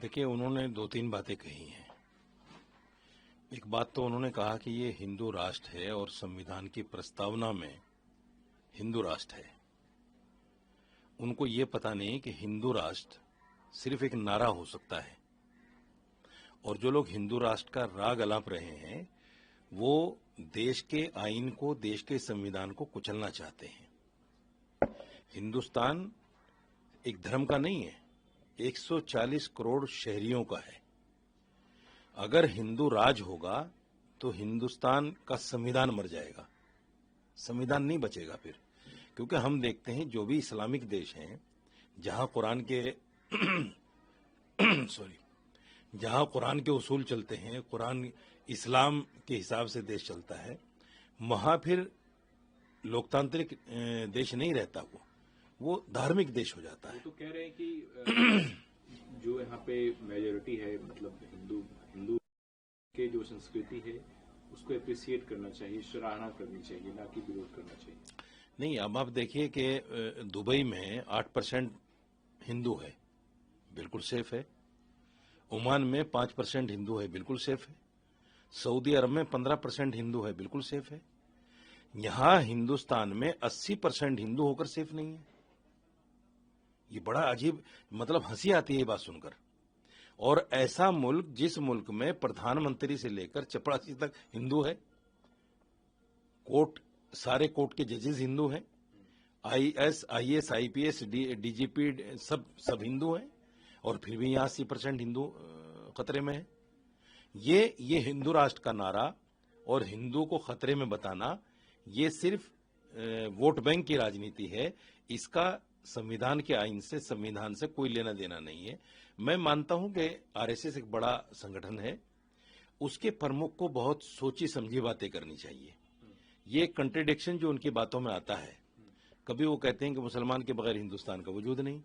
देखिए, उन्होंने दो तीन बातें कही हैं। एक बात तो उन्होंने कहा कि ये हिंदू राष्ट्र है और संविधान की प्रस्तावना में हिंदू राष्ट्र है। उनको ये पता नहीं कि हिंदू राष्ट्र सिर्फ एक नारा हो सकता है, और जो लोग हिंदू राष्ट्र का राग अलाप रहे हैं वो देश के आईन को, देश के संविधान को कुचलना चाहते हैं। हिंदुस्तान एक धर्म का नहीं है, 140 करोड़ शहरियों का है। अगर हिंदू राज होगा तो हिंदुस्तान का संविधान मर जाएगा, संविधान नहीं बचेगा फिर। क्योंकि हम देखते हैं जो भी इस्लामिक देश हैं जहां कुरान के जहां कुरान के उसूल चलते हैं, कुरान इस्लाम के हिसाब से देश चलता है, वहां फिर लोकतांत्रिक देश नहीं रहता, वो धार्मिक देश हो जाता है। तो कह रहे हैं कि जो यहाँ पे मेजोरिटी है, मतलब हिंदू के जो संस्कृति है उसको अप्रिशिएट करना चाहिए, सराहना करनी चाहिए, ना कि विरोध करना चाहिए। नहीं, अब आप देखिए कि दुबई में 8% हिंदू है, बिल्कुल सेफ है। ओमान में 5% हिंदू है, बिल्कुल सेफ है। सऊदी अरब में 15% हिंदू है, बिल्कुल सेफ है। यहां हिंदुस्तान में 80% हिंदू होकर सेफ नहीं है। ये बड़ा अजीब, मतलब हंसी आती है ये बात सुनकर। और ऐसा मुल्क, जिस मुल्क में प्रधानमंत्री से लेकर चपरासी तक हिंदू है, सारे कोर्ट के जजेस हिंदू हैं, आईएएस, आईपीएस, डीजीपी सब हिंदू हैं, और फिर भी यहां 80% हिंदू खतरे में है। ये हिंदू राष्ट्र का नारा और हिंदू को खतरे में बताना, ये सिर्फ वोट बैंक की राजनीति है। इसका संविधान के आईन से, संविधान से कोई लेना देना नहीं है। मैं मानता हूं कि आरएसएस एक बड़ा संगठन है, उसके प्रमुख को बहुत सोची समझी बातें करनी चाहिए। ये कंट्रडिक्शन जो उनकी बातों में आता है, कभी वो कहते हैं कि मुसलमान के बगैर हिंदुस्तान का वजूद नहीं,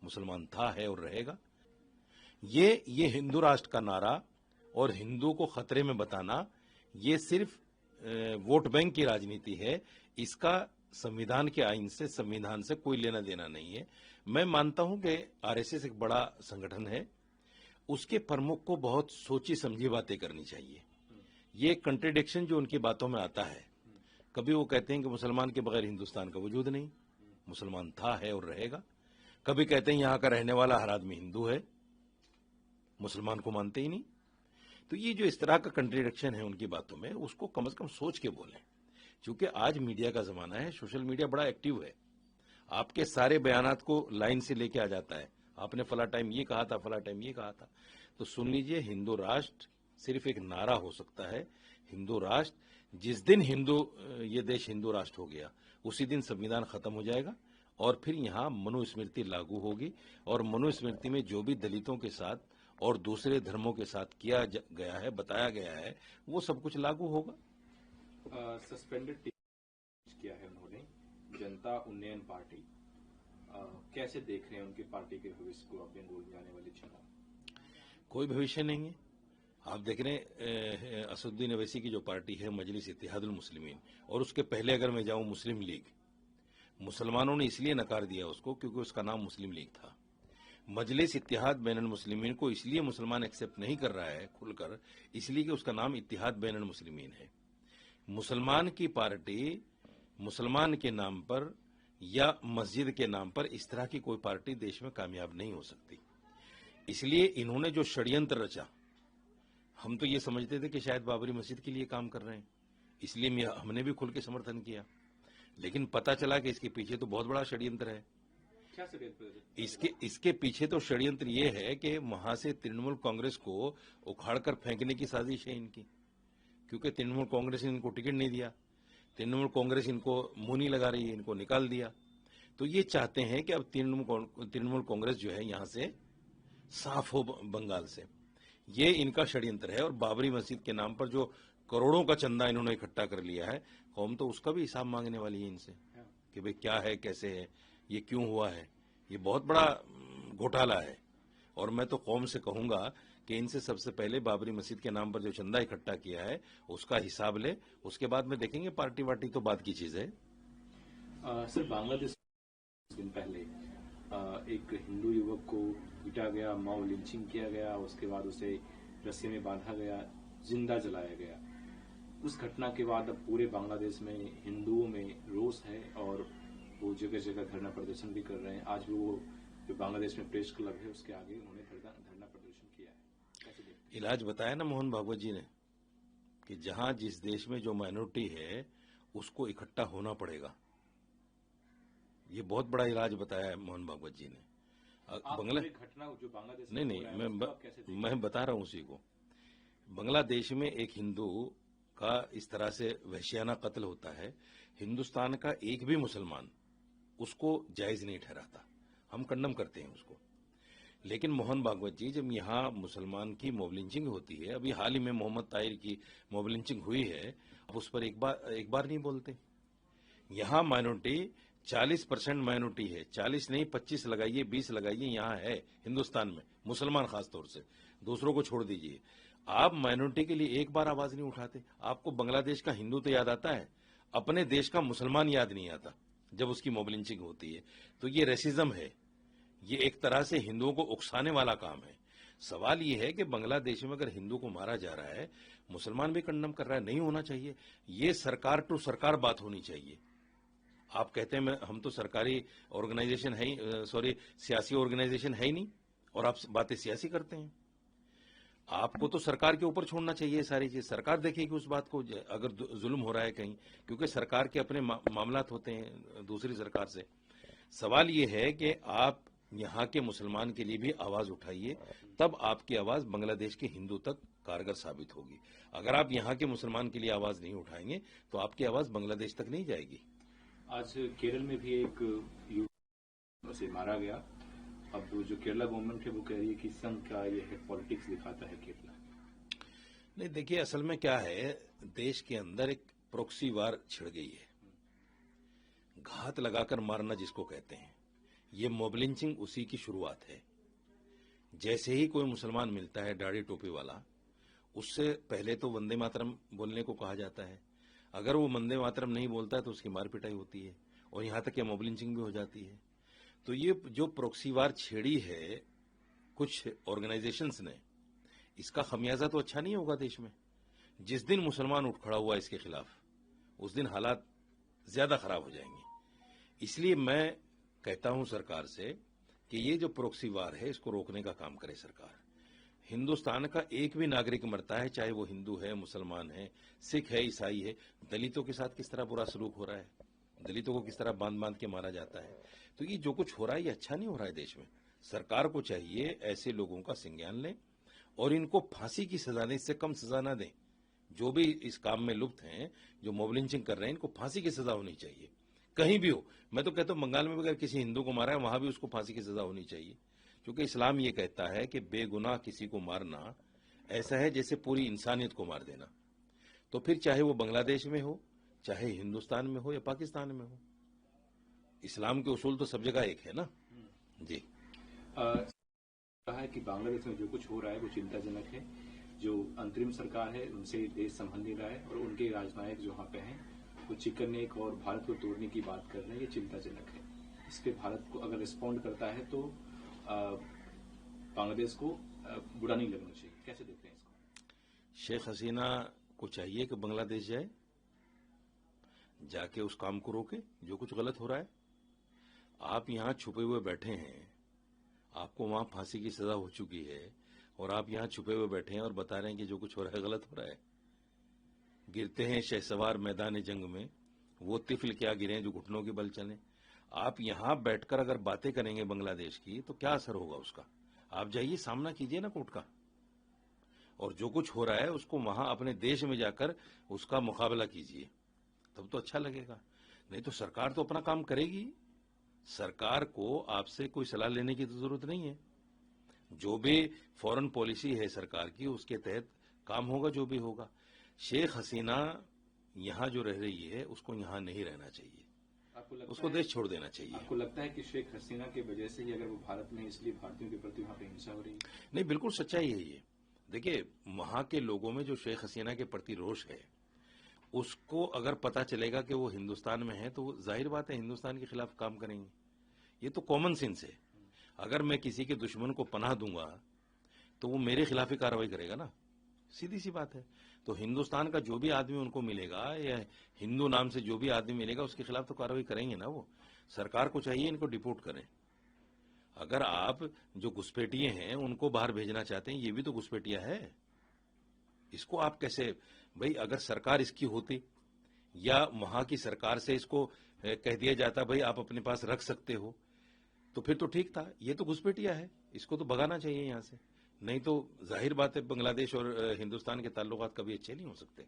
मुसलमान था, है और रहेगा। ये हिंदू राष्ट्र का नारा और हिंदू को खतरे में बताना, ये सिर्फ वोट बैंक की राजनीति है। इसका संविधान के आईन से, संविधान से कोई लेना देना नहीं है। मैं मानता हूं कि आरएसएस एक बड़ा संगठन है, उसके प्रमुख को बहुत सोची समझी बातें करनी चाहिए। ये कंट्रडिक्शन जो उनकी बातों में आता है, कभी वो कहते हैं कि मुसलमान के बगैर हिंदुस्तान का वजूद नहीं, मुसलमान था, है और रहेगा। कभी कहते हैं यहां का रहने वाला हर आदमी हिंदू है, मुसलमान को मानते ही नहीं। तो ये जो इस तरह का कंट्रडिक्शन है उनकी बातों में, उसको कम से कम सोच के बोलें। क्योंकि आज मीडिया का जमाना है, सोशल मीडिया बड़ा एक्टिव है, आपके सारे बयानात को लाइन से लेके आ जाता है। आपने फला टाइम ये कहा था, फला टाइम ये कहा था। तो सुन लीजिए, हिंदू राष्ट्र सिर्फ एक नारा हो सकता है। हिंदू राष्ट्र, जिस दिन ये देश हिंदू राष्ट्र हो गया, उसी दिन संविधान खत्म हो जाएगा, और फिर यहाँ मनुस्मृति लागू होगी, और मनुस्मृति में जो भी दलितों के साथ और दूसरे धर्मों के साथ किया गया है, बताया गया है, वो सब कुछ लागू होगा। सस्पेंडेड किया है उन्होंने जनता उन्नयन पार्टी, कैसे देख रहे हैं उनकी पार्टी के भविष्य को, अपने बोल जाने वाले चुनाव? कोई भविष्य नहीं है। आप देख रहे हैं असदुद्दीन अवैसी की जो पार्टी है, मजलिस इत्तेहादुल मुस्लिमीन, और उसके पहले अगर मैं जाऊं मुस्लिम लीग, मुसलमानों ने इसलिए नकार दिया उसको क्योंकि उसका नाम मुस्लिम लीग था। मजलिस इत्तेहाद बैनुल मुस्लिमीन को इसलिए मुसलमान एक्सेप्ट नहीं कर रहा है खुलकर, इसलिए कि उसका नाम इत्तेहाद बैनुल मुस्लिमीन है। मुसलमान की पार्टी मुसलमान के नाम पर या मस्जिद के नाम पर, इस तरह की कोई पार्टी देश में कामयाब नहीं हो सकती। इसलिए इन्होंने जो षड्यंत्र रचा, हम तो ये समझते थे कि शायद बाबरी मस्जिद के लिए काम कर रहे हैं, इसलिए हमने भी खुल के समर्थन किया। लेकिन पता चला कि इसके पीछे तो बहुत बड़ा षड्यंत्र है। क्या षड्यंत्र? इसके पीछे तो षड्यंत्र ये है कि वहां से तृणमूल कांग्रेस को उखाड़कर फेंकने की साजिश है इनकी, क्योंकि तृणमूल कांग्रेस ने इनको टिकट नहीं दिया, तृणमूल कांग्रेस इनको मुंह नहीं लगा रही है, इनको निकाल दिया। तो ये चाहते हैं कि अब तृणमूल कांग्रेस जो है यहां से साफ हो बंगाल से। ये इनका षड्यंत्र है। और बाबरी मस्जिद के नाम पर जो करोड़ों का चंदा इन्होंने इकट्ठा कर लिया है, कौम तो उसका भी हिसाब मांगने वाली है इनसे कि भाई क्या है, कैसे है, ये क्यों हुआ है। ये बहुत बड़ा घोटाला है। और मैं तो कौम से कहूंगा कि इनसे सबसे पहले बाबरी मस्जिद के नाम पर जो चंदा इकट्ठा किया है उसका हिसाब ले, उसके बाद में देखेंगे पार्टी वार्टी तो बात की चीज है। सर, बांग्लादेश दिन पहले एक हिंदू युवक को पीटा गया, मॉब लिंचिंग किया गया, उसके बाद उसे रस्सी में बांधा गया, जिंदा जलाया गया। उस घटना के बाद अब पूरे बांग्लादेश में हिंदुओं में रोष है और वो जगह जगह धरना प्रदर्शन भी कर रहे हैं। आज भी वो जो बांग्लादेश में प्रेस क्लब है उसके आगे उन्होंने धरना प्रदर्शन किया है। कैसे देखते हैं? इलाज बताया ना मोहन भागवत जी ने कि जहां जिस देश में जो माइनॉरिटी है उसको इकट्ठा होना पड़ेगा। ये बहुत बड़ा इलाज बताया है मोहन भागवत जी ने। आप बांग्ला पूरे घटना जो बांग्लादेश नहीं में हो नहीं रहा है, मैं उसको आप कैसे देखते हैं? मैं बता रहा हूं उसी को। बांग्लादेश में एक हिंदू का इस तरह से वहशियाना कत्ल होता है, हिंदुस्तान का एक भी मुसलमान उसको जायज नहीं ठहराता, हम कंडम करते हैं उसको। लेकिन मोहन भागवत जी, जब यहाँ मुसलमान की मॉब लिंचिंग होती है, अभी हाल ही में मोहम्मद ताहिर की मॉब लिंचिंग हुई है, आप उस पर एक बार नहीं बोलते। यहाँ माइनॉरिटी 40% माइनॉरिटी है, 40 नहीं 25 लगाइए 20 लगाइए, यहाँ है हिंदुस्तान में, मुसलमान खासतौर से, दूसरों को छोड़ दीजिए। आप माइनॉरिटी के लिए एक बार आवाज नहीं उठाते। आपको बांग्लादेश का हिंदू तो याद आता है, अपने देश का मुसलमान याद नहीं आता जब उसकी मॉब लिंचिंग होती है। तो ये रेसिज्म है, ये एक तरह से हिंदुओं को उकसाने वाला काम है। सवाल ये है कि बांग्लादेश में अगर हिंदू को मारा जा रहा है, मुसलमान भी कंडम कर रहा है, नहीं होना चाहिए। ये सरकार टू सरकार बात होनी चाहिए। आप कहते हैं हम तो सरकारी ऑर्गेनाइजेशन है ही, सॉरी सियासी ऑर्गेनाइजेशन है ही नहीं, और आप बातें सियासी करते हैं। आपको तो सरकार के ऊपर छोड़ना चाहिए सारी चीज, सरकार देखेगी उस बात को अगर जुल्म हो रहा है कहीं, क्योंकि सरकार के अपने मामलात होते हैं दूसरी सरकार से। सवाल ये है कि आप यहाँ के मुसलमान के लिए भी आवाज उठाइए, तब आपकी आवाज बांग्लादेश के हिंदू तक कारगर साबित होगी। अगर आप यहाँ के मुसलमान के लिए आवाज नहीं उठाएंगे तो आपकी आवाज बांग्लादेश तक नहीं जाएगी। आज केरल में भी एक युवक से मारा गया। अब जो केरला गवर्नमेंट है वो कह रही है कि संघ का ये है, पॉलिटिक्स दिखाता है केरला। नहीं, देखिए असल में क्या है, देश के अंदर एक प्रॉक्सी वार छिड़ गई है, घात लगाकर मारना जिसको कहते हैं। ये मॉब लिंचिंग उसी की शुरुआत है। जैसे ही कोई मुसलमान मिलता है दाढ़ी टोपी वाला, उससे पहले तो वंदे मातरम बोलने को कहा जाता है। अगर वो वंदे मातरम नहीं बोलता है तो उसकी मार पिटाई होती है, और यहां तक कि मॉब लिंचिंग भी हो जाती है। तो ये जो प्रॉक्सी वार छेड़ी है कुछ ऑर्गेनाइजेशंस ने, इसका खमियाजा तो अच्छा नहीं होगा देश में। जिस दिन मुसलमान उठ खड़ा हुआ इसके खिलाफ, उस दिन हालात ज्यादा खराब हो जाएंगे। इसलिए मैं कहता हूं सरकार से कि ये जो प्रॉक्सी वार है इसको रोकने का काम करे सरकार। हिंदुस्तान का एक भी नागरिक मरता है, चाहे वो हिंदू है, मुसलमान है, सिख है, ईसाई है, दलितों के साथ किस तरह बुरा सलूक हो रहा है, दलितों को किस तरह बांध बांध के मारा जाता है। तो ये जो कुछ हो रहा है ये अच्छा नहीं हो रहा है देश में। सरकार को चाहिए ऐसे लोगों का संज्ञान लें और इनको फांसी की सजा दें, इससे कम सजा ना दें। जो भी इस काम में लुप्त हैं, जो मॉब लिंचिंग कर रहे हैं, इनको फांसी की सजा होनी चाहिए, कहीं भी हो। मैं तो कहता हूं बंगाल में भी अगर किसी हिंदू को मारा है वहां भी उसको फांसी की सजा होनी चाहिए, क्योंकि इस्लाम ये कहता है कि बेगुनाह किसी को मारना ऐसा है जैसे पूरी इंसानियत को मार देना। तो फिर चाहे वो बांग्लादेश में हो, चाहे हिंदुस्तान में हो या पाकिस्तान में हो, इस्लाम के उसूल तो सब जगह एक है ना जी। कहा है कि बांग्लादेश में जो कुछ हो रहा है वो चिंताजनक है। जो अंतरिम सरकार है उनसे देश संभल नहीं रहा है, और उनके राजनायक जो वहां पे हैं वो चिकन नेक और भारत को तोड़ने की बात कर रहे हैं। ये चिंताजनक है। इस पे भारत को अगर रिस्पॉन्ड करता है तो बांग्लादेश को बुरा नहीं लगना चाहिए। कैसे देखते हैं इसको? शेख हसीना को चाहिए कि बांग्लादेश जाए, जाके उस काम को रोके जो कुछ गलत हो रहा है। आप यहां छुपे हुए बैठे हैं, आपको वहां फांसी की सजा हो चुकी है, और आप यहां छुपे हुए बैठे हैं और बता रहे हैं कि जो कुछ हो रहा है गलत हो रहा है। गिरते हैं शहसवार मैदान जंग में, वो तिफल क्या गिरे जो घुटनों के बल चले। आप यहां बैठकर अगर बातें करेंगे बांग्लादेश की तो क्या असर होगा उसका? आप जाइए, सामना कीजिए ना कोर्ट का, और जो कुछ हो रहा है उसको वहां अपने देश में जाकर उसका मुकाबला कीजिए, तब तो अच्छा लगेगा। नहीं तो सरकार तो अपना काम करेगी। सरकार को आपसे कोई सलाह लेने की तो जरूरत नहीं है। जो भी फॉरेन पॉलिसी है सरकार की उसके तहत काम होगा, जो भी होगा। शेख हसीना यहां जो रह रही है उसको यहां नहीं रहना चाहिए, उसको देश छोड़ देना चाहिए। आपको लगता है कि शेख हसीना की वजह से ही अगर वो भारत में, इसलिए भारतीयों के प्रति वहां पे हिंसा हो रही है? नहीं, बिल्कुल सच्चाई है ये। देखिए, वहां के लोगों में जो शेख हसीना के प्रति रोष है, उसको अगर पता चलेगा कि वो हिंदुस्तान में है तो जाहिर बात है हिंदुस्तान के खिलाफ काम करेंगे। ये तो कॉमन सेंस है। अगर मैं किसी के दुश्मन को पनाह दूंगा तो वो मेरे खिलाफ ही कार्रवाई करेगा ना, सीधी सी बात है। तो हिंदुस्तान का जो भी आदमी उनको मिलेगा या हिंदू नाम से जो भी आदमी मिलेगा उसके खिलाफ तो कार्रवाई करेंगे ना वो। सरकार को चाहिए इनको डिपोर्ट करें। अगर आप जो घुसपैठिए हैं उनको बाहर भेजना चाहते हैं, ये भी तो घुसपैठिया है। इसको आप कैसे, भाई अगर सरकार इसकी होती या वहां की सरकार से इसको कह दिया जाता भाई आप अपने पास रख सकते हो, तो फिर तो ठीक था। ये तो घुसपैठिया है, इसको तो भगाना चाहिए यहां से। नहीं तो जाहिर बात है बांग्लादेश और हिंदुस्तान के ताल्लुकात कभी अच्छे नहीं हो सकते।